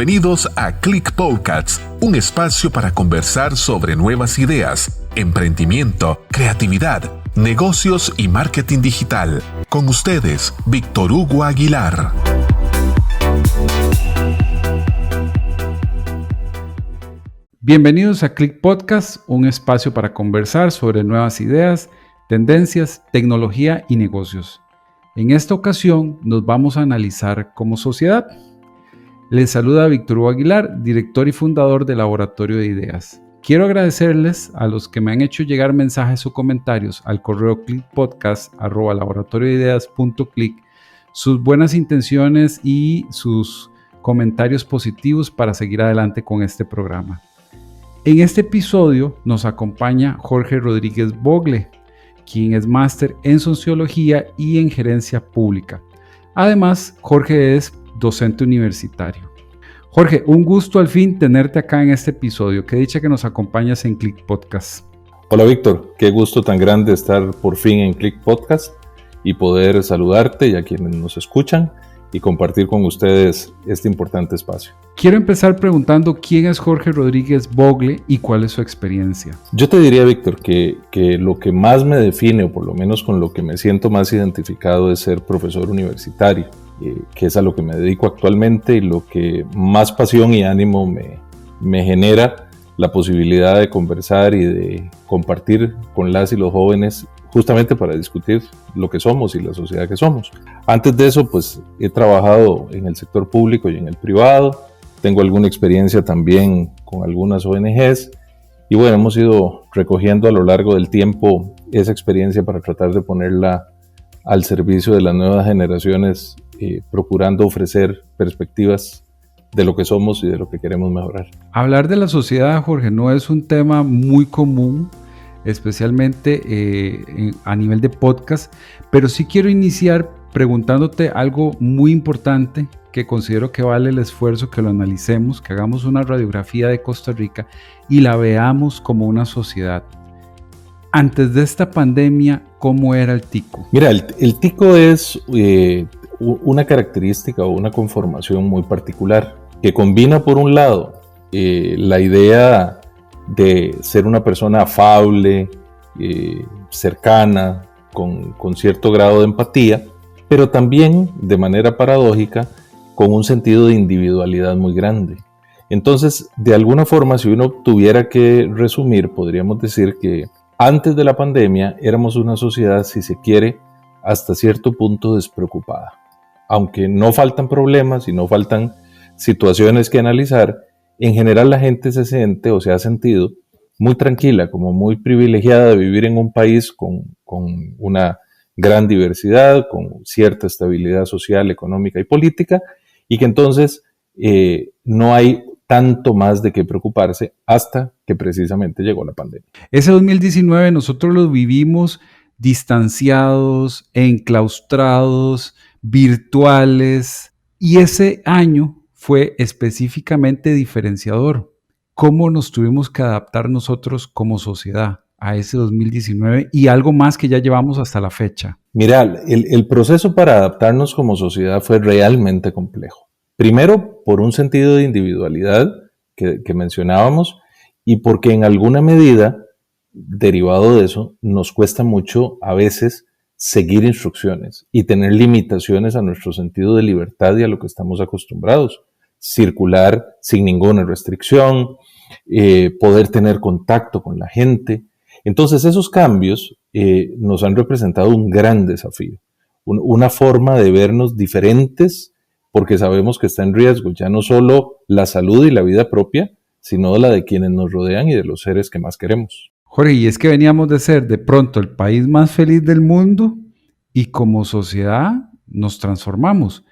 Bienvenidos a Click Podcasts, un espacio para conversar sobre nuevas ideas, emprendimiento, creatividad, negocios y marketing digital. Con ustedes, Víctor Hugo Aguilar. Bienvenidos a Click Podcast, un espacio para conversar sobre nuevas ideas, tendencias, tecnología y negocios. En esta ocasión nos vamos a analizar como sociedad. Les saluda Víctor Hugo Aguilar, director y fundador de Laboratorio de Ideas. Quiero agradecerles a los que me han hecho llegar mensajes o comentarios al correo clickpodcast@laboratoriodeideas.click sus buenas intenciones y sus comentarios positivos para seguir adelante con este programa. En este episodio nos acompaña Jorge Rodríguez Bogle, quien es máster en Sociología y en Gerencia Pública. Además, Jorge es docente universitario. Jorge, un gusto al fin tenerte acá en este episodio. Qué dicha que nos acompañas en Click Podcast. Hola Víctor, qué gusto tan grande estar por fin en Click Podcast y poder saludarte y a quienes nos escuchan y compartir con ustedes este importante espacio. Quiero empezar preguntando quién es Jorge Rodríguez Bogle y cuál es su experiencia. Yo te diría, Víctor, que lo que más me define, o por lo menos con lo que me siento más identificado, es ser profesor universitario, que es a lo que me dedico actualmente y lo que más pasión y ánimo me genera la posibilidad de conversar y de compartir con las y los jóvenes justamente para discutir lo que somos y la sociedad que somos. Antes de eso, pues he trabajado en el sector público y en el privado, tengo alguna experiencia también con algunas ONGs y bueno, hemos ido recogiendo a lo largo del tiempo esa experiencia para tratar de ponerla al servicio de las nuevas generaciones, procurando ofrecer perspectivas de lo que somos y de lo que queremos mejorar. Hablar de la sociedad, Jorge, no es un tema muy común, especialmente a nivel de podcast, pero sí quiero iniciar preguntándote algo muy importante que considero que vale el esfuerzo que lo analicemos, que hagamos una radiografía de Costa Rica y la veamos como una sociedad. Antes de esta pandemia, ¿cómo era el tico? Mira, el tico es una característica o una conformación muy particular que combina por un lado la idea de ser una persona afable, cercana, con cierto grado de empatía, pero también, de manera paradójica, con un sentido de individualidad muy grande. Entonces, de alguna forma, si uno tuviera que resumir, podríamos decir que antes de la pandemia éramos una sociedad, si se quiere, hasta cierto punto despreocupada. Aunque no faltan problemas y no faltan situaciones que analizar, en general la gente se siente o se ha sentido muy tranquila, como muy privilegiada de vivir en un país con una gran diversidad, con cierta estabilidad social, económica y política, y que entonces no hay tanto más de qué preocuparse hasta que precisamente llegó la pandemia. Ese 2019 nosotros lo vivimos distanciados, enclaustrados, virtuales, y ese año fue específicamente diferenciador. ¿Cómo nos tuvimos que adaptar nosotros como sociedad a ese 2019 y algo más que ya llevamos hasta la fecha? Mira, el proceso para adaptarnos como sociedad fue realmente complejo. Primero, por un sentido de individualidad que mencionábamos y porque en alguna medida, derivado de eso, nos cuesta mucho a veces seguir instrucciones y tener limitaciones a nuestro sentido de libertad y a lo que estamos acostumbrados. Circular sin ninguna restricción, poder tener contacto con la gente. Entonces esos cambios nos han representado un gran desafío, una forma de vernos diferentes porque sabemos que está en riesgo ya no solo la salud y la vida propia, sino la de quienes nos rodean y de los seres que más queremos. Jorge, y es que veníamos de ser de pronto el país más feliz del mundo y como sociedad nos transformamos.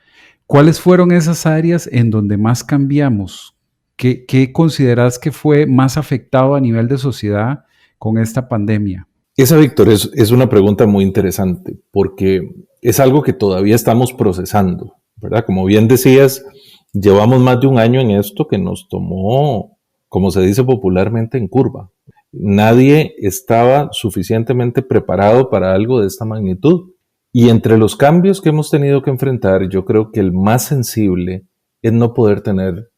¿Cuáles fueron esas áreas en donde más cambiamos? ¿Qué consideras que fue más afectado a nivel de sociedad con esta pandemia? Esa, Víctor, es una pregunta muy interesante porque es algo que todavía estamos procesando, ¿verdad? Como bien decías, llevamos más de un año en esto que nos tomó, como se dice popularmente, en curva. Nadie estaba suficientemente preparado para algo de esta magnitud. Y entre los cambios que hemos tenido que enfrentar, yo creo que el más sensible es no poder tener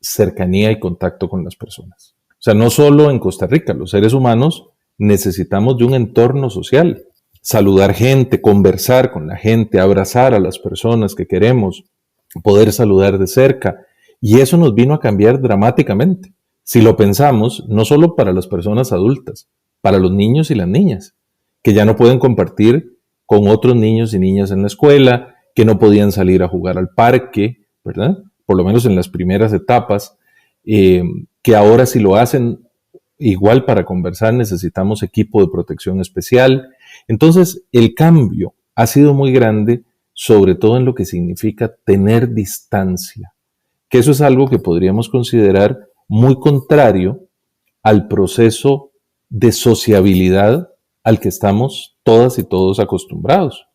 cercanía y contacto con las personas. O sea, no solo en Costa Rica, los seres humanos necesitamos de un entorno social. Saludar gente, conversar con la gente, abrazar a las personas que queremos, poder saludar de cerca. Y eso nos vino a cambiar dramáticamente. Si lo pensamos, no solo para las personas adultas, para los niños y las niñas, que ya no pueden compartir con otros niños y niñas en la escuela, que no podían salir a jugar al parque, ¿verdad? Por lo menos en las primeras etapas, que ahora si lo hacen igual para conversar necesitamos equipo de protección especial. Entonces el cambio ha sido muy grande, sobre todo en lo que significa tener distancia, que eso es algo que podríamos considerar muy contrario al proceso de sociabilidad al que estamos todas y todos acostumbrados.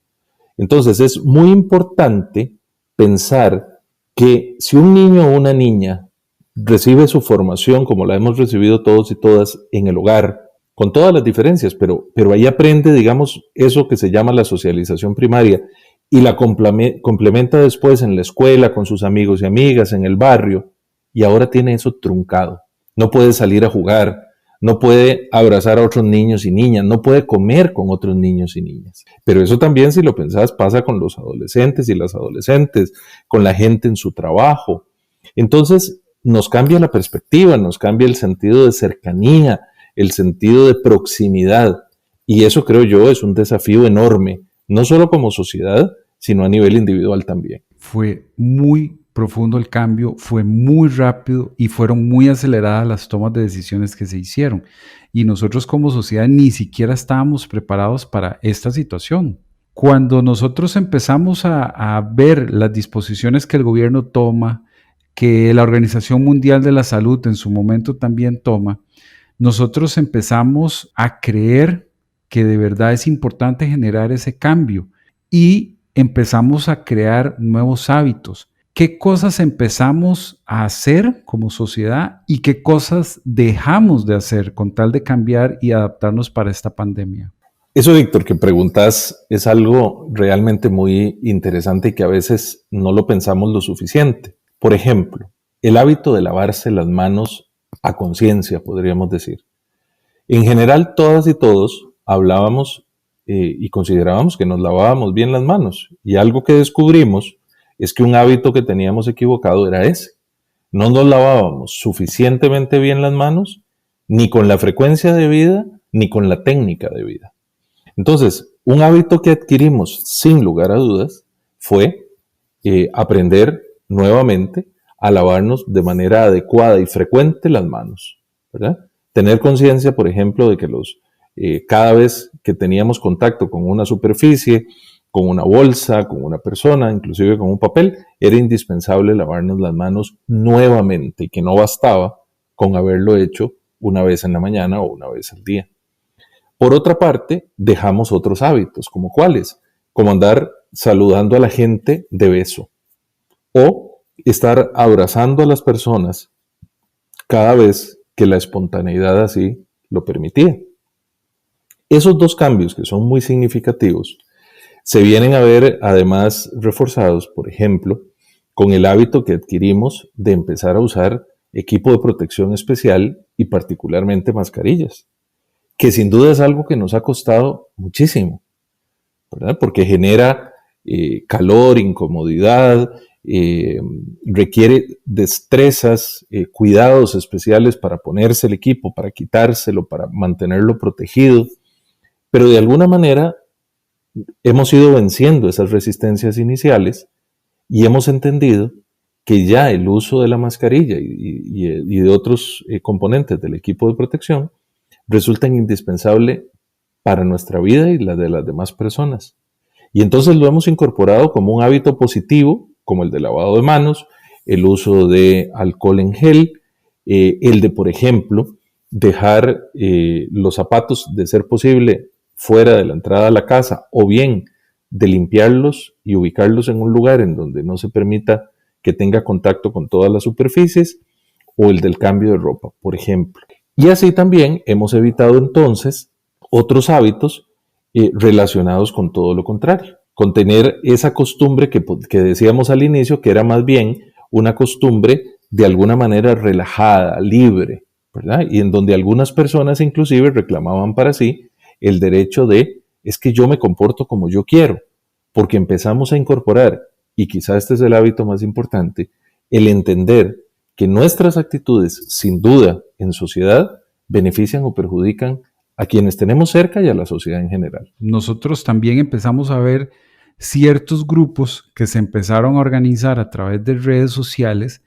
Entonces es muy importante pensar que si un niño o una niña recibe su formación como la hemos recibido todos y todas en el hogar, con todas las diferencias, pero ahí aprende, digamos, eso que se llama la socialización primaria y la complementa después en la escuela, con sus amigos y amigas, en el barrio, y ahora tiene eso truncado. No puede salir a jugar, no puede abrazar a otros niños y niñas, no puede comer con otros niños y niñas. Pero eso también, si lo pensás, pasa con los adolescentes y las adolescentes, con la gente en su trabajo. Entonces, nos cambia la perspectiva, nos cambia el sentido de cercanía, el sentido de proximidad. Y eso, creo yo, es un desafío enorme, no solo como sociedad, sino a nivel individual también. Fue muy profundo el cambio, fue muy rápido y fueron muy aceleradas las tomas de decisiones que se hicieron. Y nosotros como sociedad ni siquiera estábamos preparados para esta situación. Cuando nosotros empezamos a ver las disposiciones que el gobierno toma, que la Organización Mundial de la Salud en su momento también toma, nosotros empezamos a creer que de verdad es importante generar ese cambio y empezamos a crear nuevos hábitos. ¿Qué cosas empezamos a hacer como sociedad y qué cosas dejamos de hacer con tal de cambiar y adaptarnos para esta pandemia? Eso, Víctor, que preguntas es algo realmente muy interesante y que a veces no lo pensamos lo suficiente. Por ejemplo, el hábito de lavarse las manos a conciencia, podríamos decir. En general, todas y todos hablábamos y considerábamos que nos lavábamos bien las manos. Y algo que descubrimos es que un hábito que teníamos equivocado era ese. No nos lavábamos suficientemente bien las manos, ni con la frecuencia debida, ni con la técnica debida. Entonces, un hábito que adquirimos sin lugar a dudas fue aprender nuevamente a lavarnos de manera adecuada y frecuente las manos, ¿verdad? Tener conciencia, por ejemplo, de que cada vez que teníamos contacto con una superficie, con una bolsa, con una persona, inclusive con un papel, era indispensable lavarnos las manos nuevamente y que no bastaba con haberlo hecho una vez en la mañana o una vez al día. Por otra parte, dejamos otros hábitos, como cuáles, como andar saludando a la gente de beso o estar abrazando a las personas cada vez que la espontaneidad así lo permitía. Esos dos cambios, que son muy significativos, se vienen a ver además reforzados, por ejemplo, con el hábito que adquirimos de empezar a usar equipo de protección especial y particularmente mascarillas, que sin duda es algo que nos ha costado muchísimo, ¿verdad? Porque genera calor, incomodidad, requiere destrezas, cuidados especiales para ponerse el equipo, para quitárselo, para mantenerlo protegido, pero de alguna manera hemos ido venciendo esas resistencias iniciales y hemos entendido que ya el uso de la mascarilla y de otros componentes del equipo de protección resultan indispensables para nuestra vida y la de las demás personas. Y entonces lo hemos incorporado como un hábito positivo, como el de lavado de manos, el uso de alcohol en gel, el de, por ejemplo, dejar los zapatos, de ser posible, fuera de la entrada a la casa, o bien de limpiarlos y ubicarlos en un lugar en donde no se permita que tenga contacto con todas las superficies, o el del cambio de ropa, por ejemplo. Y así también hemos evitado entonces otros hábitos relacionados con todo lo contrario, con tener esa costumbre que decíamos al inicio, que era más bien una costumbre de alguna manera relajada, libre, ¿verdad? Y en donde algunas personas inclusive reclamaban para sí el derecho de, es que yo me comporto como yo quiero, porque empezamos a incorporar, y quizá este es el hábito más importante, el entender que nuestras actitudes, sin duda, en sociedad, benefician o perjudican a quienes tenemos cerca y a la sociedad en general. Nosotros también empezamos a ver ciertos grupos que se empezaron a organizar a través de redes sociales,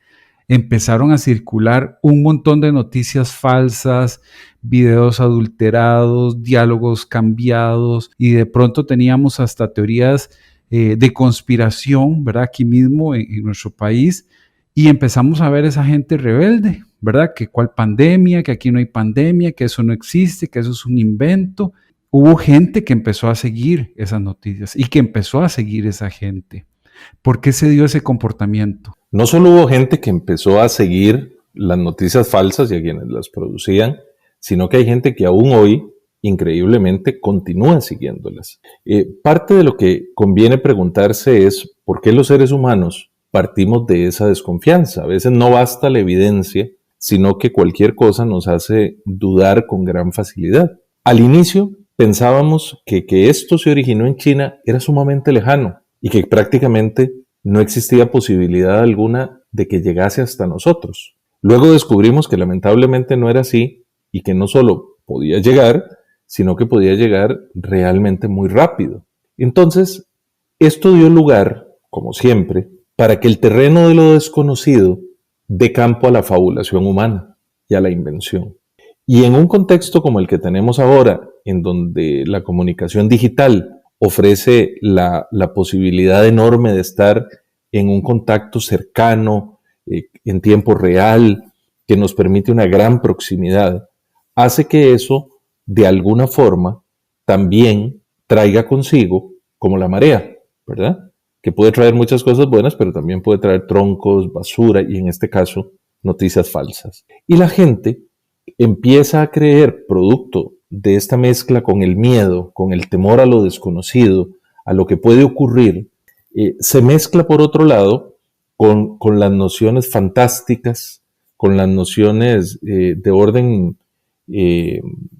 empezaron a circular un montón de noticias falsas, videos adulterados, diálogos cambiados, y de pronto teníamos hasta teorías de conspiración, ¿verdad? Aquí mismo en nuestro país, y empezamos a ver esa gente rebelde, ¿verdad? Que cuál pandemia, que aquí no hay pandemia, que eso no existe, que eso es un invento. Hubo gente que empezó a seguir esas noticias y que empezó a seguir esa gente. ¿Por qué se dio ese comportamiento? No solo hubo gente que empezó a seguir las noticias falsas y a quienes las producían, sino que hay gente que aún hoy, increíblemente, continúa siguiéndolas. Parte de lo que conviene preguntarse es por qué los seres humanos partimos de esa desconfianza. A veces no basta la evidencia, sino que cualquier cosa nos hace dudar con gran facilidad. Al inicio pensábamos que esto se originó en China era sumamente lejano y que prácticamente no existía posibilidad alguna de que llegase hasta nosotros. Luego descubrimos que lamentablemente no era así y que no solo podía llegar, sino que podía llegar realmente muy rápido. Entonces, esto dio lugar, como siempre, para que el terreno de lo desconocido dé campo a la fabulación humana y a la invención. Y en un contexto como el que tenemos ahora, en donde la comunicación digital ofrece la posibilidad enorme de estar en un contacto cercano, en tiempo real, que nos permite una gran proximidad, hace que eso, de alguna forma, también traiga consigo, como la marea, ¿verdad? Que puede traer muchas cosas buenas, pero también puede traer troncos, basura y en este caso, noticias falsas. Y la gente empieza a creer, producto de esta mezcla con el miedo, con el temor a lo desconocido, a lo que puede ocurrir, se mezcla por otro lado con las nociones fantásticas, con las nociones de orden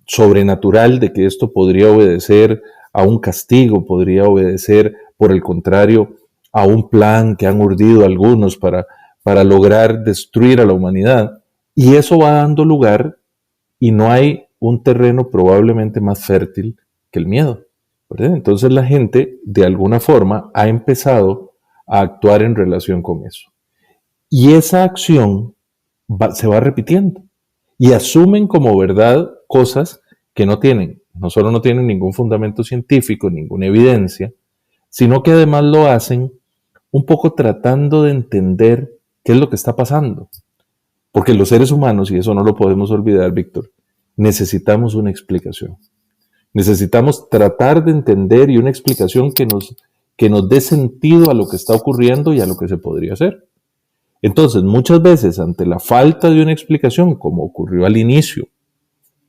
sobrenatural, de que esto podría obedecer a un castigo, podría obedecer, por el contrario, a un plan que han urdido algunos para lograr destruir a la humanidad. Y eso va dando lugar, y no hay un terreno probablemente más fértil que el miedo, ¿verdad? Entonces la gente, de alguna forma, ha empezado a actuar en relación con eso. Y esa acción se va repitiendo. Y asumen como verdad cosas que no solo no tienen ningún fundamento científico, ninguna evidencia, sino que además lo hacen un poco tratando de entender qué es lo que está pasando. Porque los seres humanos, y eso no lo podemos olvidar, Víctor, necesitamos una explicación. Necesitamos tratar de entender y una explicación que nos dé sentido a lo que está ocurriendo y a lo que se podría hacer. Entonces, muchas veces, ante la falta de una explicación, como ocurrió al inicio,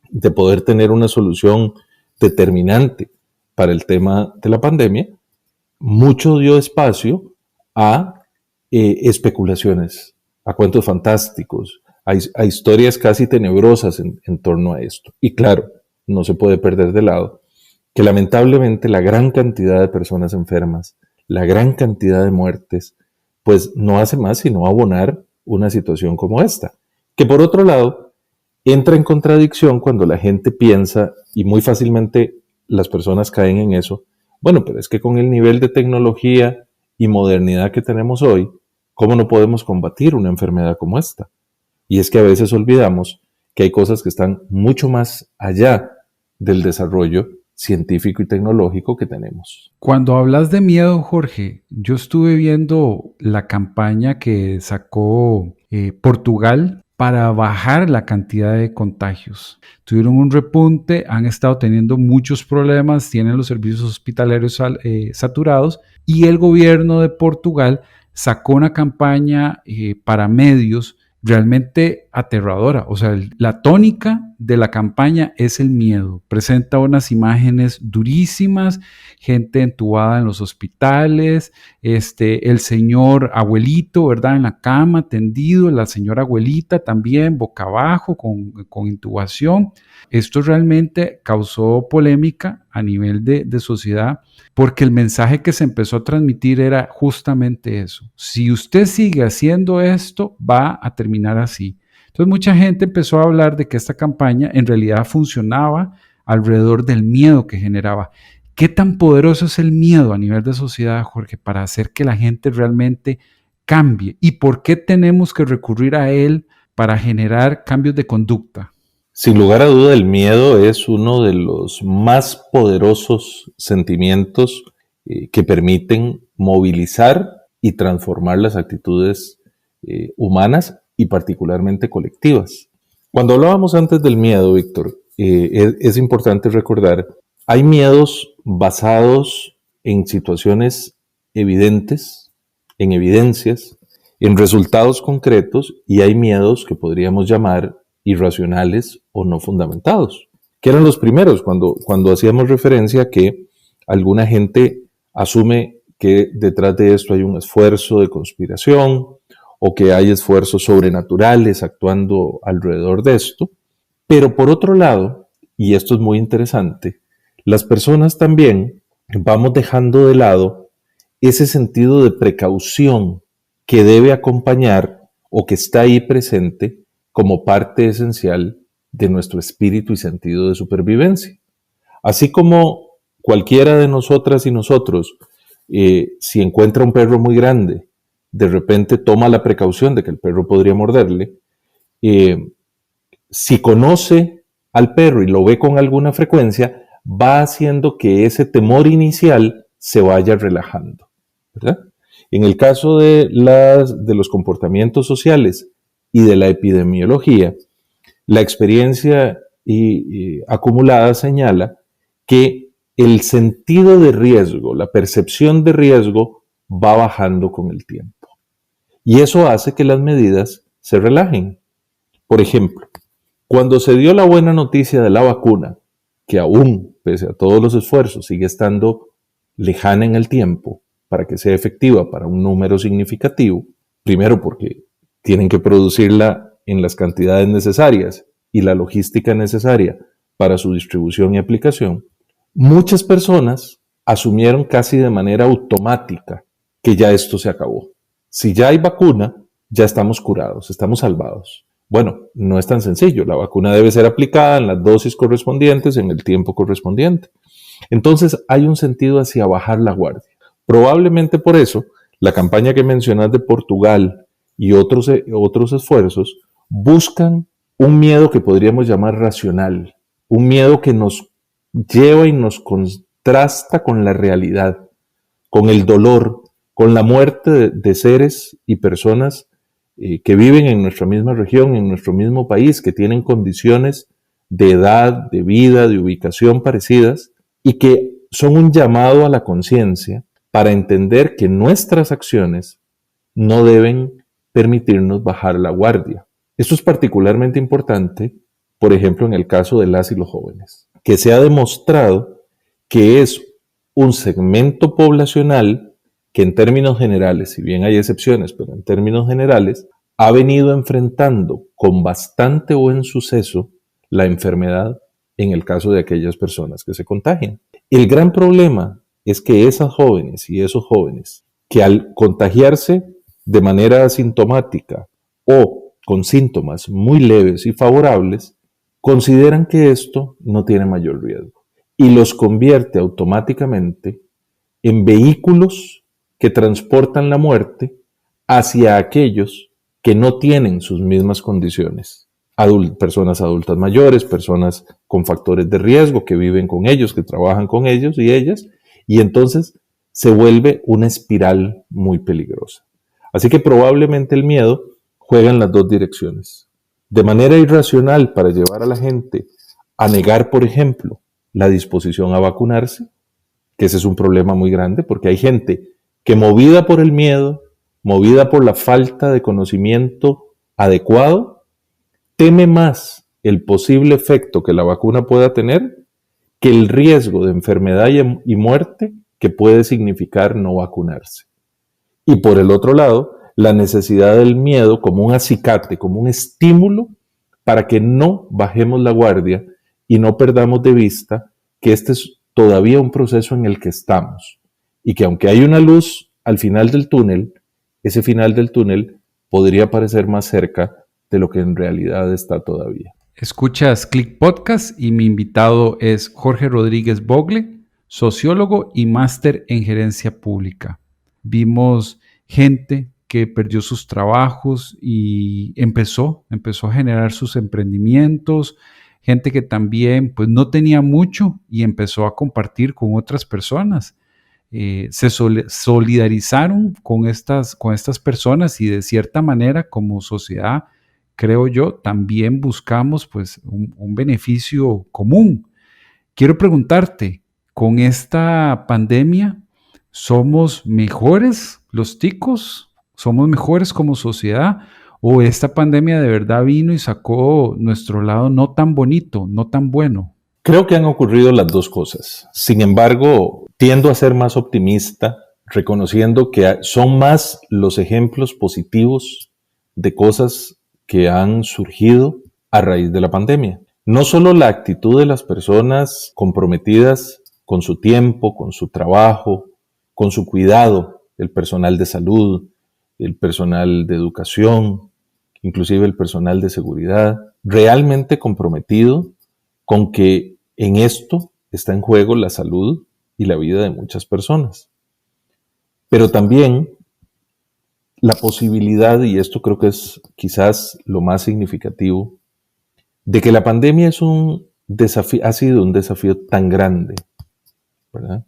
de poder tener una solución determinante para el tema de la pandemia, mucho dio espacio a especulaciones, a cuentos fantásticos, a historias casi tenebrosas en torno a esto. Y claro, no se puede perder de lado que lamentablemente la gran cantidad de personas enfermas, la gran cantidad de muertes, pues no hace más sino abonar una situación como esta, que por otro lado entra en contradicción cuando la gente piensa, y muy fácilmente las personas caen en eso, bueno, pero es que con el nivel de tecnología y modernidad que tenemos hoy, ¿cómo no podemos combatir una enfermedad como esta? Y es que a veces olvidamos que hay cosas que están mucho más allá del desarrollo científico y tecnológico que tenemos. Cuando hablas de miedo, Jorge, yo estuve viendo la campaña que sacó Portugal para bajar la cantidad de contagios. Tuvieron un repunte, han estado teniendo muchos problemas, tienen los servicios hospitalarios saturados, y el gobierno de Portugal sacó una campaña para medios realmente aterradora. O sea, la tónica de la campaña es el miedo. Presenta unas imágenes durísimas, gente entubada en los hospitales, el señor abuelito, ¿verdad? En la cama, tendido, la señora abuelita también, boca abajo, con intubación. Esto realmente causó polémica a nivel de sociedad, porque el mensaje que se empezó a transmitir era justamente eso. Si usted sigue haciendo esto, va a terminar así. Entonces mucha gente empezó a hablar de que esta campaña en realidad funcionaba alrededor del miedo que generaba. ¿Qué tan poderoso es el miedo a nivel de sociedad, Jorge, para hacer que la gente realmente cambie? ¿Y por qué tenemos que recurrir a él para generar cambios de conducta? Sin lugar a duda, el miedo es uno de los más poderosos sentimientos que permiten movilizar y transformar las actitudes humanas y particularmente colectivas. Cuando hablábamos antes del miedo, Víctor, es importante recordar, hay miedos basados en situaciones evidentes, en evidencias, en resultados concretos, y hay miedos que podríamos llamar irracionales o no fundamentados, que eran los primeros cuando hacíamos referencia a que alguna gente asume que detrás de esto hay un esfuerzo de conspiración o que hay esfuerzos sobrenaturales actuando alrededor de esto. Pero por otro lado, y esto es muy interesante, las personas también vamos dejando de lado ese sentido de precaución que debe acompañar o que está ahí presente como parte esencial de nuestro espíritu y sentido de supervivencia. Así como cualquiera de nosotras y nosotros, si encuentra un perro muy grande, de repente toma la precaución de que el perro podría morderle, si conoce al perro y lo ve con alguna frecuencia, va haciendo que ese temor inicial se vaya relajando, ¿verdad? En el caso de los comportamientos sociales y de la epidemiología, la experiencia acumulada señala que el sentido de riesgo, la percepción de riesgo va bajando con el tiempo. Y eso hace que las medidas se relajen. Por ejemplo, cuando se dio la buena noticia de la vacuna, que aún, pese a todos los esfuerzos, sigue estando lejana en el tiempo para que sea efectiva para un número significativo, primero porque tienen que producirla en las cantidades necesarias y la logística necesaria para su distribución y aplicación, muchas personas asumieron casi de manera automática que ya esto se acabó. Si ya hay vacuna, ya estamos curados, estamos salvados. Bueno, no es tan sencillo. La vacuna debe ser aplicada en las dosis correspondientes, en el tiempo correspondiente. Entonces hay un sentido hacia bajar la guardia. Probablemente por eso, la campaña que mencionas de Portugal y otros esfuerzos buscan un miedo que podríamos llamar racional, un miedo que nos lleva y nos contrasta con la realidad, con el dolor, con la muerte de seres y personas que viven en nuestra misma región, en nuestro mismo país, que tienen condiciones de edad, de vida, de ubicación parecidas y que son un llamado a la conciencia para entender que nuestras acciones no deben permitirnos bajar la guardia. Esto es particularmente importante, por ejemplo, en el caso de las y los jóvenes, que se ha demostrado que es un segmento poblacional que en términos generales, si bien hay excepciones, pero en términos generales, ha venido enfrentando con bastante buen suceso la enfermedad en el caso de aquellas personas que se contagian. El gran problema es que esas jóvenes y esos jóvenes que al contagiarse de manera asintomática o con síntomas muy leves y favorables, consideran que esto no tiene mayor riesgo y los convierte automáticamente en vehículos que transportan la muerte hacia aquellos que no tienen sus mismas condiciones. Personas adultas mayores, personas con factores de riesgo que viven con ellos, que trabajan con ellos y ellas, y entonces se vuelve una espiral muy peligrosa. Así que probablemente el miedo juega en las dos direcciones. De manera irracional para llevar a la gente a negar, por ejemplo, la disposición a vacunarse, que ese es un problema muy grande, porque hay gente que movida por el miedo, movida por la falta de conocimiento adecuado, teme más el posible efecto que la vacuna pueda tener que el riesgo de enfermedad y muerte que puede significar no vacunarse. Y por el otro lado, la necesidad del miedo como un acicate, como un estímulo para que no bajemos la guardia y no perdamos de vista que este es todavía un proceso en el que estamos y que aunque hay una luz al final del túnel, ese final del túnel podría parecer más cerca de lo que en realidad está todavía. Escuchas Click Podcast y mi invitado es Jorge Rodríguez Bogle, sociólogo y máster en gerencia pública. Vimos gente que perdió sus trabajos y empezó a generar sus emprendimientos, gente que también pues no tenía mucho y empezó a compartir con otras personas. Se solidarizaron con estas personas y de cierta manera como sociedad, creo yo, también buscamos pues un beneficio común. Quiero preguntarte, con esta pandemia, ¿somos mejores los ticos? ¿Somos mejores como sociedad? ¿O esta pandemia de verdad vino y sacó nuestro lado no tan bonito, no tan bueno? Creo que han ocurrido las dos cosas. Sin embargo, tiendo a ser más optimista, reconociendo que son más los ejemplos positivos de cosas que han surgido a raíz de la pandemia. No solo la actitud de las personas comprometidas con su tiempo, con su trabajo, con su cuidado, el personal de salud, el personal de educación, inclusive el personal de seguridad, realmente comprometido con que en esto está en juego la salud y la vida de muchas personas. Pero también la posibilidad, y esto creo que es quizás lo más significativo, de que la pandemia es ha sido un desafío tan grande, ¿verdad?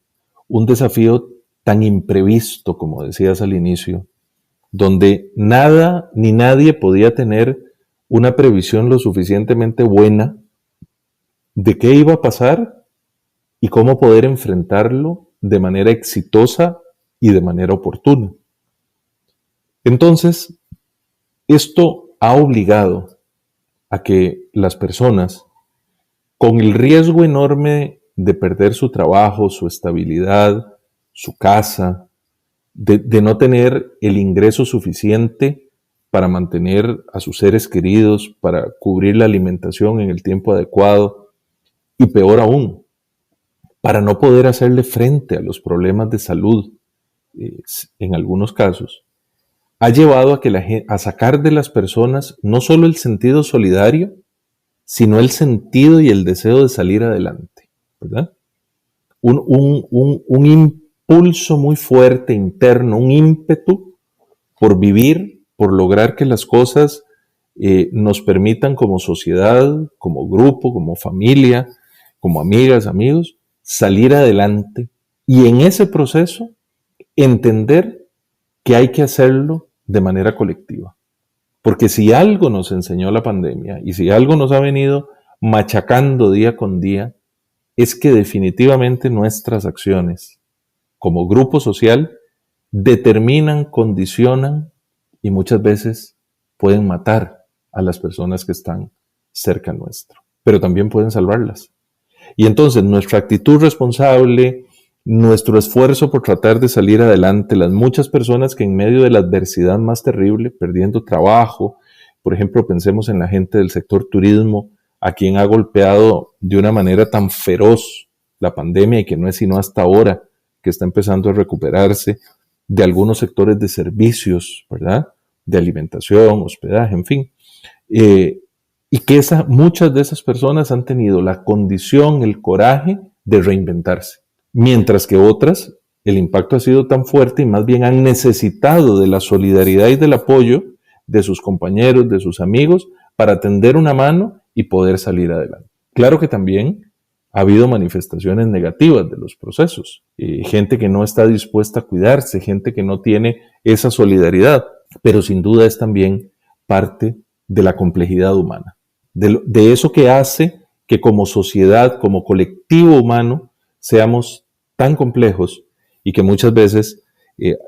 Un desafío tan imprevisto, como decías al inicio, donde nada ni nadie podía tener una previsión lo suficientemente buena de qué iba a pasar y cómo poder enfrentarlo de manera exitosa y de manera oportuna. Entonces, esto ha obligado a que las personas, con el riesgo enorme de perder su trabajo, su estabilidad, su casa, de no tener el ingreso suficiente para mantener a sus seres queridos, para cubrir la alimentación en el tiempo adecuado, y peor aún, para no poder hacerle frente a los problemas de salud, en algunos casos, ha llevado a sacar de las personas no solo el sentido solidario, sino el sentido y el deseo de salir adelante, ¿verdad? Un impulso muy fuerte interno, un ímpetu por vivir, por lograr que las cosas nos permitan como sociedad, como grupo, como familia, como amigas, amigos, salir adelante y en ese proceso entender que hay que hacerlo de manera colectiva. Porque si algo nos enseñó la pandemia y si algo nos ha venido machacando día con día, es que definitivamente nuestras acciones como grupo social determinan, condicionan y muchas veces pueden matar a las personas que están cerca nuestro, pero también pueden salvarlas. Y entonces nuestra actitud responsable, nuestro esfuerzo por tratar de salir adelante, las muchas personas que en medio de la adversidad más terrible, perdiendo trabajo, por ejemplo, pensemos en la gente del sector turismo, a quien ha golpeado de una manera tan feroz la pandemia y que no es sino hasta ahora que está empezando a recuperarse, de algunos sectores de servicios, ¿verdad? De alimentación, hospedaje, en fin. Y que muchas de esas personas han tenido la condición, el coraje de reinventarse. Mientras que otras, el impacto ha sido tan fuerte y más bien han necesitado de la solidaridad y del apoyo de sus compañeros, de sus amigos, para tender una mano y poder salir adelante. Claro que también ha habido manifestaciones negativas de los procesos, gente que no está dispuesta a cuidarse, gente que no tiene esa solidaridad, pero sin duda es también parte de la complejidad humana, de eso que hace que como sociedad, como colectivo humano, seamos tan complejos y que muchas veces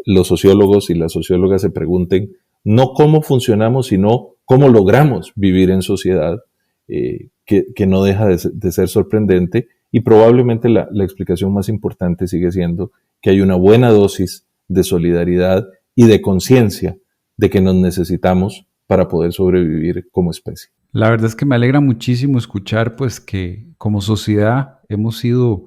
los sociólogos y las sociólogas se pregunten, no cómo funcionamos, sino cómo logramos vivir en sociedad, que no deja de ser sorprendente, y probablemente la explicación más importante sigue siendo que hay una buena dosis de solidaridad y de conciencia de que nos necesitamos para poder sobrevivir como especie. La verdad es que me alegra muchísimo escuchar pues que como sociedad hemos sido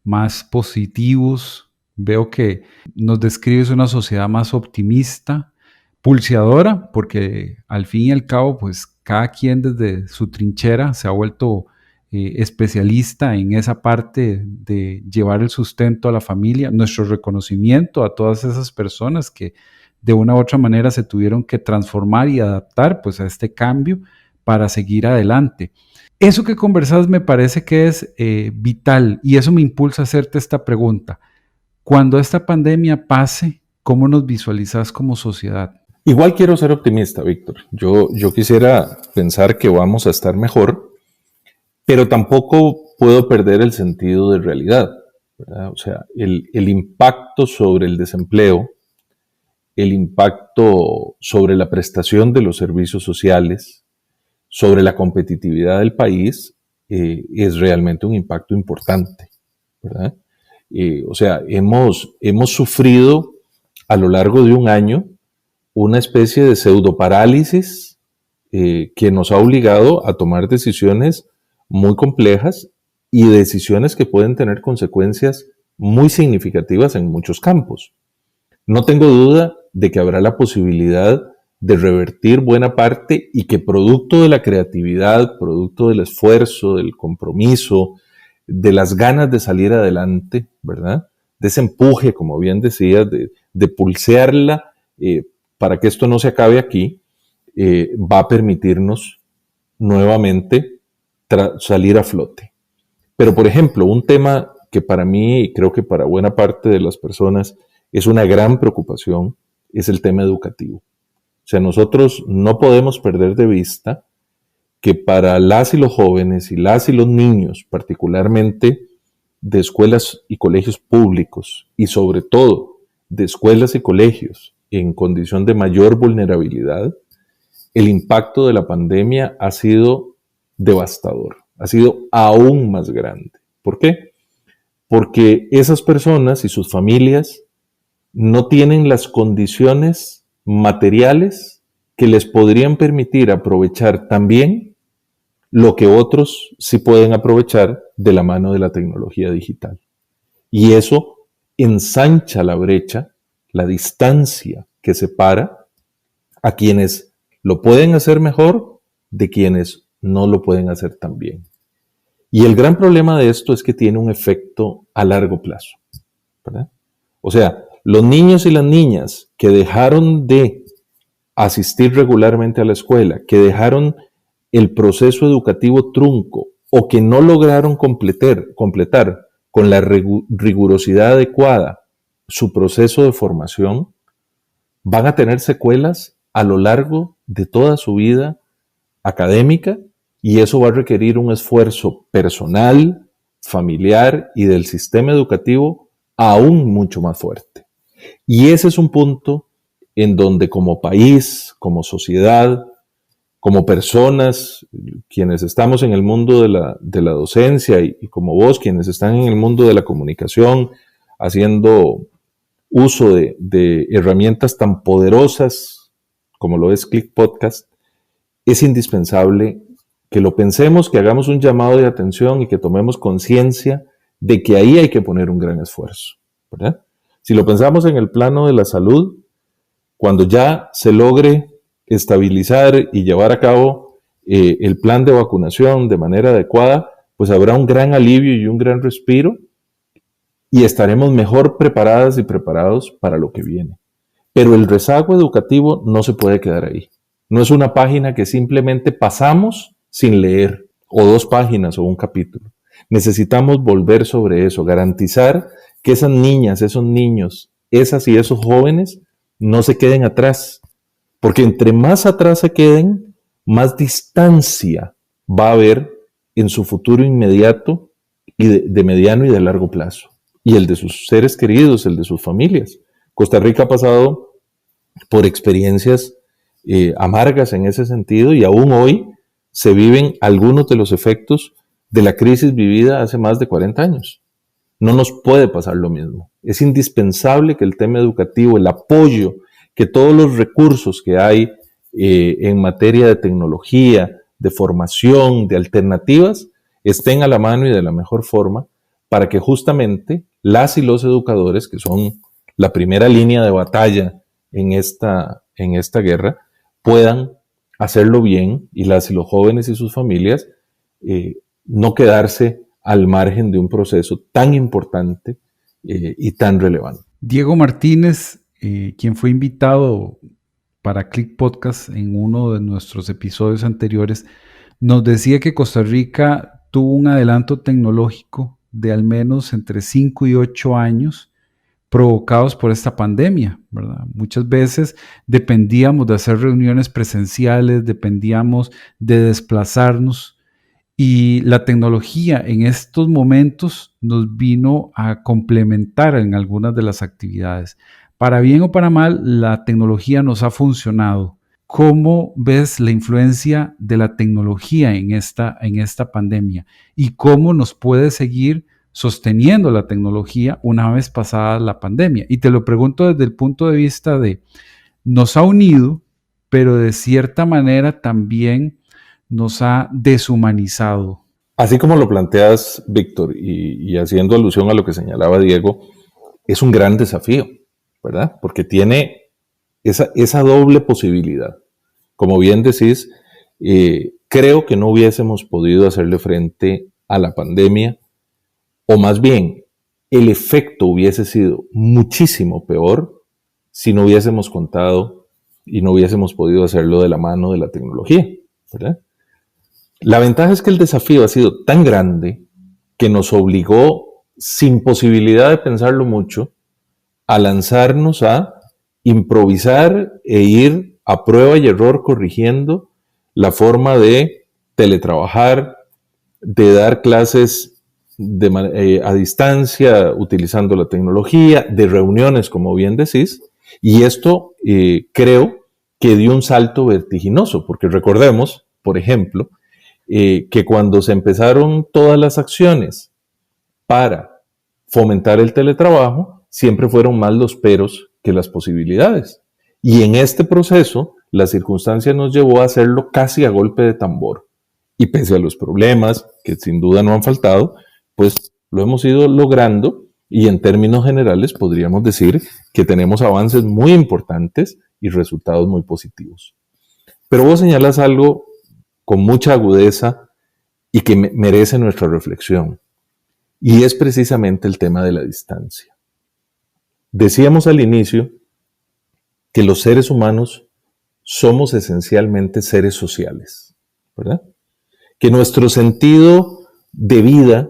más positivos. Veo que nos describes una sociedad más optimista, pulseadora, porque al fin y al cabo pues cada quien desde su trinchera se ha vuelto especialista en esa parte de llevar el sustento a la familia. Nuestro reconocimiento a todas esas personas que de una u otra manera se tuvieron que transformar y adaptar pues a este cambio para seguir adelante. Eso que conversas me parece que es vital, y eso me impulsa a hacerte esta pregunta. Cuando esta pandemia pase, ¿cómo nos visualizas como sociedad? Igual quiero ser optimista, Víctor. Yo quisiera pensar que vamos a estar mejor, pero tampoco puedo perder el sentido de realidad, ¿verdad? O sea, el impacto sobre el desempleo, el impacto sobre la prestación de los servicios sociales, sobre la competitividad del país, es realmente un impacto importante, ¿verdad? O sea, hemos sufrido a lo largo de un año una especie de pseudoparálisis que nos ha obligado a tomar decisiones muy complejas y decisiones que pueden tener consecuencias muy significativas en muchos campos. No tengo duda de que habrá la posibilidad de revertir buena parte y que producto de la creatividad, producto del esfuerzo, del compromiso, de las ganas de salir adelante, ¿verdad? De ese empuje, como bien decías, de pulsearla para que esto no se acabe aquí, va a permitirnos nuevamente salir a flote. Pero, por ejemplo, un tema que para mí y creo que para buena parte de las personas es una gran preocupación es el tema educativo. O sea, nosotros no podemos perder de vista que para las y los jóvenes y las y los niños, particularmente de escuelas y colegios públicos y sobre todo de escuelas y colegios en condición de mayor vulnerabilidad, el impacto de la pandemia ha sido devastador, ha sido aún más grande. ¿Por qué? Porque esas personas y sus familias no tienen las condiciones materiales que les podrían permitir aprovechar también lo que otros sí pueden aprovechar de la mano de la tecnología digital. Y eso ensancha la brecha, la distancia que separa a quienes lo pueden hacer mejor de quienes no lo pueden hacer tan bien. Y el gran problema de esto es que tiene un efecto a largo plazo, ¿verdad? O sea, los niños y las niñas que dejaron de asistir regularmente a la escuela, que dejaron el proceso educativo trunco o que no lograron completar con la rigurosidad adecuada su proceso de formación, van a tener secuelas a lo largo de toda su vida académica, y eso va a requerir un esfuerzo personal, familiar y del sistema educativo aún mucho más fuerte. Y ese es un punto en donde como país, como sociedad, como personas, quienes estamos en el mundo de la docencia y como vos, quienes están en el mundo de la comunicación, haciendo uso de herramientas tan poderosas como lo es Click Podcast, es indispensable que lo pensemos, que hagamos un llamado de atención y que tomemos conciencia de que ahí hay que poner un gran esfuerzo, ¿verdad? Si lo pensamos en el plano de la salud, cuando ya se logre estabilizar y llevar a cabo el plan de vacunación de manera adecuada, pues habrá un gran alivio y un gran respiro y estaremos mejor preparadas y preparados para lo que viene. Pero el rezago educativo no se puede quedar ahí. No es una página que simplemente pasamos sin leer, o 2 páginas o un capítulo. Necesitamos volver sobre eso, garantizar que esas niñas, esos niños, esas y esos jóvenes no se queden atrás, porque entre más atrás se queden, más distancia va a haber en su futuro inmediato y de mediano y de largo plazo, y el de sus seres queridos, el de sus familias. Costa Rica ha pasado por experiencias amargas en ese sentido, y aún hoy se viven algunos de los efectos de la crisis vivida hace más de 40 años. No nos puede pasar lo mismo. Es indispensable que el tema educativo, el apoyo, que todos los recursos que hay en materia de tecnología, de formación, de alternativas, estén a la mano y de la mejor forma para que justamente las y los educadores, que son la primera línea de batalla en esta guerra, puedan hacerlo bien, y las y los jóvenes y sus familias no quedarse al margen de un proceso tan importante y tan relevante. Diego Martínez, quien fue invitado para Click Podcast en uno de nuestros episodios anteriores, nos decía que Costa Rica tuvo un adelanto tecnológico de al menos entre 5 y 8 años provocados por esta pandemia, ¿verdad? Muchas veces dependíamos de hacer reuniones presenciales, dependíamos de desplazarnos, y la tecnología en estos momentos nos vino a complementar en algunas de las actividades. Para bien o para mal, la tecnología nos ha funcionado. ¿Cómo ves la influencia de la tecnología en esta pandemia? ¿Y cómo nos puede seguir sosteniendo la tecnología una vez pasada la pandemia? Y te lo pregunto desde el punto de vista de, nos ha unido, pero de cierta manera también nos ha deshumanizado. Así como lo planteas, Víctor, y haciendo alusión a lo que señalaba Diego, es un gran desafío, ¿verdad? Porque tiene esa doble posibilidad. Como bien decís, creo que no hubiésemos podido hacerle frente a la pandemia, o más bien, el efecto hubiese sido muchísimo peor si no hubiésemos contado y no hubiésemos podido hacerlo de la mano de la tecnología, ¿verdad? La ventaja es que el desafío ha sido tan grande que nos obligó, sin posibilidad de pensarlo mucho, a lanzarnos a improvisar e ir a prueba y error corrigiendo la forma de teletrabajar, de dar clases a distancia utilizando la tecnología, de reuniones, como bien decís, y esto creo que dio un salto vertiginoso, porque recordemos, por ejemplo, que cuando se empezaron todas las acciones para fomentar el teletrabajo, siempre fueron más los peros que las posibilidades. Y en este proceso, la circunstancia nos llevó a hacerlo casi a golpe de tambor. Y pese a los problemas, que sin duda no han faltado, pues lo hemos ido logrando, y en términos generales podríamos decir que tenemos avances muy importantes y resultados muy positivos. Pero vos señalas algo con mucha agudeza y que merece nuestra reflexión, y es precisamente el tema de la distancia. Decíamos al inicio que los seres humanos somos esencialmente seres sociales, ¿verdad? Que nuestro sentido de vida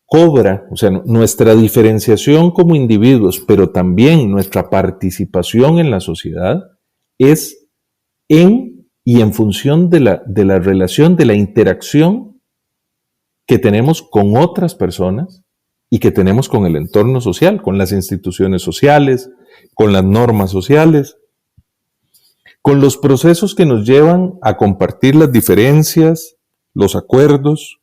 cobra, o sea, nuestra diferenciación como individuos, pero también nuestra participación en la sociedad es en y en función de la relación, de la interacción que tenemos con otras personas y que tenemos con el entorno social, con las instituciones sociales, con las normas sociales, con los procesos que nos llevan a compartir las diferencias, los acuerdos,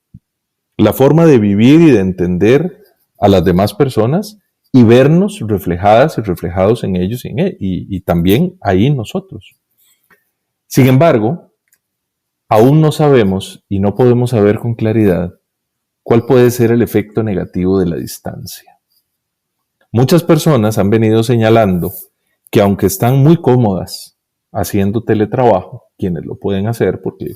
la forma de vivir y de entender a las demás personas y vernos reflejadas y reflejados en ellos y también ahí nosotros. Sin embargo, aún no sabemos y no podemos saber con claridad cuál puede ser el efecto negativo de la distancia. Muchas personas han venido señalando que aunque están muy cómodas haciendo teletrabajo, quienes lo pueden hacer, porque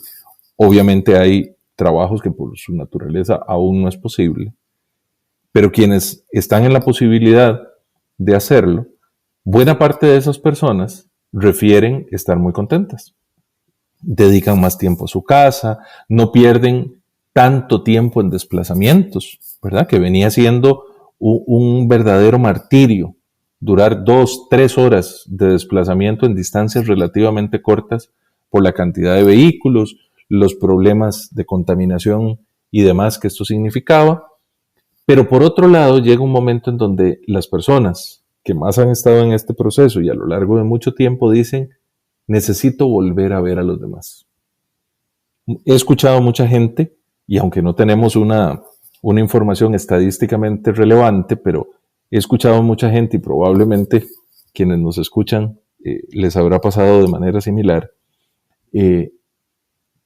obviamente hay trabajos que por su naturaleza aún no es posible, pero quienes están en la posibilidad de hacerlo, buena parte de esas personas refieren estar muy contentas. Dedican más tiempo a su casa, no pierden tanto tiempo en desplazamientos, ¿verdad? Que venía siendo un verdadero martirio durar 2-3 horas de desplazamiento en distancias relativamente cortas por la cantidad de vehículos, los problemas de contaminación y demás que esto significaba. Pero por otro lado, llega un momento en donde las personas que más han estado en este proceso y a lo largo de mucho tiempo dicen, necesito volver a ver a los demás. He escuchado a mucha gente, y aunque no tenemos una información estadísticamente relevante, pero he escuchado a mucha gente y probablemente quienes nos escuchan les habrá pasado de manera similar,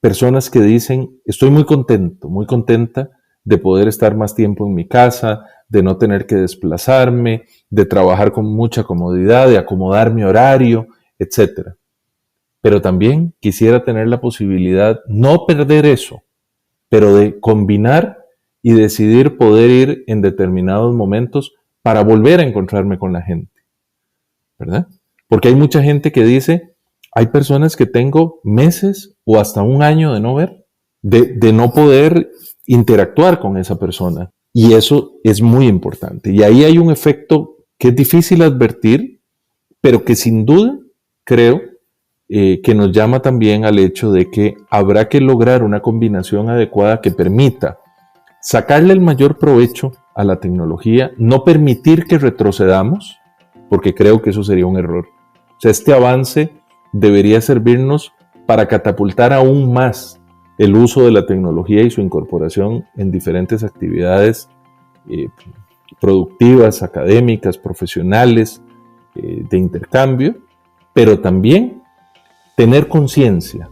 personas que dicen, estoy muy contento, muy contenta de poder estar más tiempo en mi casa, de no tener que desplazarme, de trabajar con mucha comodidad, de acomodar mi horario, etc. Pero también quisiera tener la posibilidad, no perder eso, pero de combinar y decidir poder ir en determinados momentos para volver a encontrarme con la gente, ¿verdad? Porque hay mucha gente que dice, hay personas que tengo meses o hasta un año de no ver, de no poder interactuar con esa persona. Y eso es muy importante. Y ahí hay un efecto que es difícil advertir, pero que sin duda creo que nos llama también al hecho de que habrá que lograr una combinación adecuada que permita sacarle el mayor provecho a la tecnología, no permitir que retrocedamos, porque creo que eso sería un error. O sea, este avance debería servirnos para catapultar aún más el uso de la tecnología y su incorporación en diferentes actividades productivas, académicas, profesionales, de intercambio, pero también tener conciencia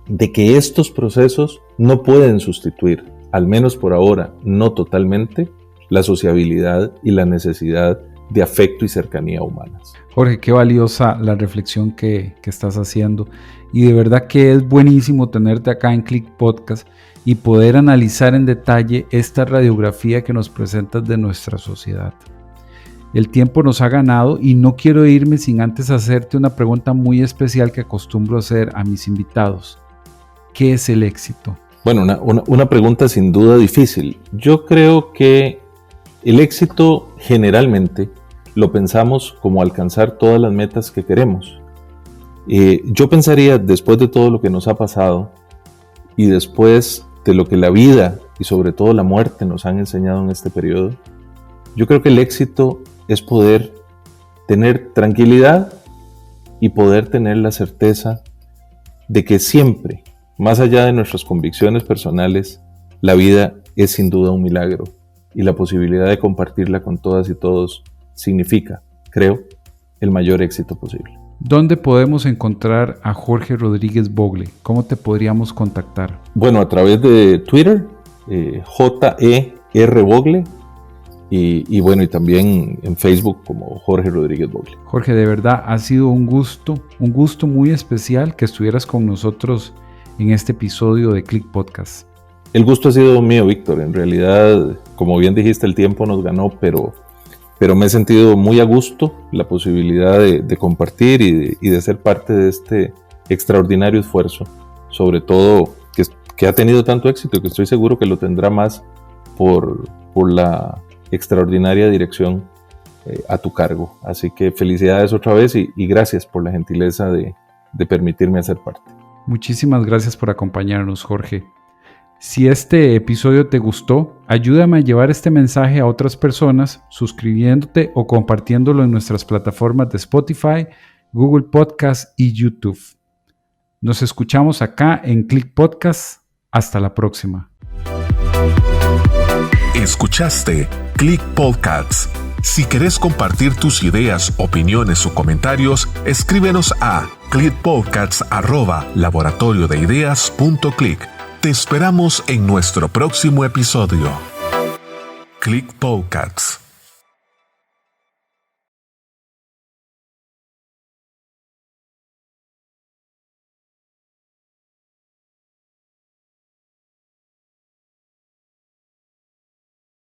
de que estos procesos no pueden sustituir, al menos por ahora, no totalmente, la sociabilidad y la necesidad de afecto y cercanía humanas. Jorge, qué valiosa la reflexión que estás haciendo, y de verdad que es buenísimo tenerte acá en Click Podcast y poder analizar en detalle esta radiografía que nos presentas de nuestra sociedad. El tiempo nos ha ganado y no quiero irme sin antes hacerte una pregunta muy especial que acostumbro hacer a mis invitados. ¿Qué es el éxito? Bueno, una pregunta sin duda difícil. Yo creo que el éxito generalmente lo pensamos como alcanzar todas las metas que queremos. Yo pensaría, después de todo lo que nos ha pasado y después de lo que la vida y sobre todo la muerte nos han enseñado en este periodo, yo creo que el éxito es poder tener tranquilidad y poder tener la certeza de que siempre, más allá de nuestras convicciones personales, la vida es sin duda un milagro y la posibilidad de compartirla con todas y todos significa, creo, el mayor éxito posible. ¿Dónde podemos encontrar a Jorge Rodríguez Bogle? ¿Cómo te podríamos contactar? Bueno, a través de Twitter, JER Bogle, y bueno, y también en Facebook como Jorge Rodríguez Bogle. Jorge, de verdad ha sido un gusto muy especial que estuvieras con nosotros en este episodio de Click Podcast. El gusto ha sido mío, Víctor. En realidad, como bien dijiste, el tiempo nos ganó, pero me he sentido muy a gusto la posibilidad de compartir y de ser parte de este extraordinario esfuerzo, sobre todo que ha tenido tanto éxito y que estoy seguro que lo tendrá más por la extraordinaria dirección a tu cargo. Así que felicidades otra vez y gracias por la gentileza de permitirme hacer parte. Muchísimas gracias por acompañarnos, Jorge. Si este episodio te gustó, ayúdame a llevar este mensaje a otras personas suscribiéndote o compartiéndolo en nuestras plataformas de Spotify, Google Podcast y YouTube. Nos escuchamos acá en Click Podcast. Hasta la próxima. Escuchaste Click Podcasts. Si querés compartir tus ideas, opiniones o comentarios, escríbenos a clickpodcasts@laboratoriodeideas.click. Te esperamos en nuestro próximo episodio. Click Podcasts.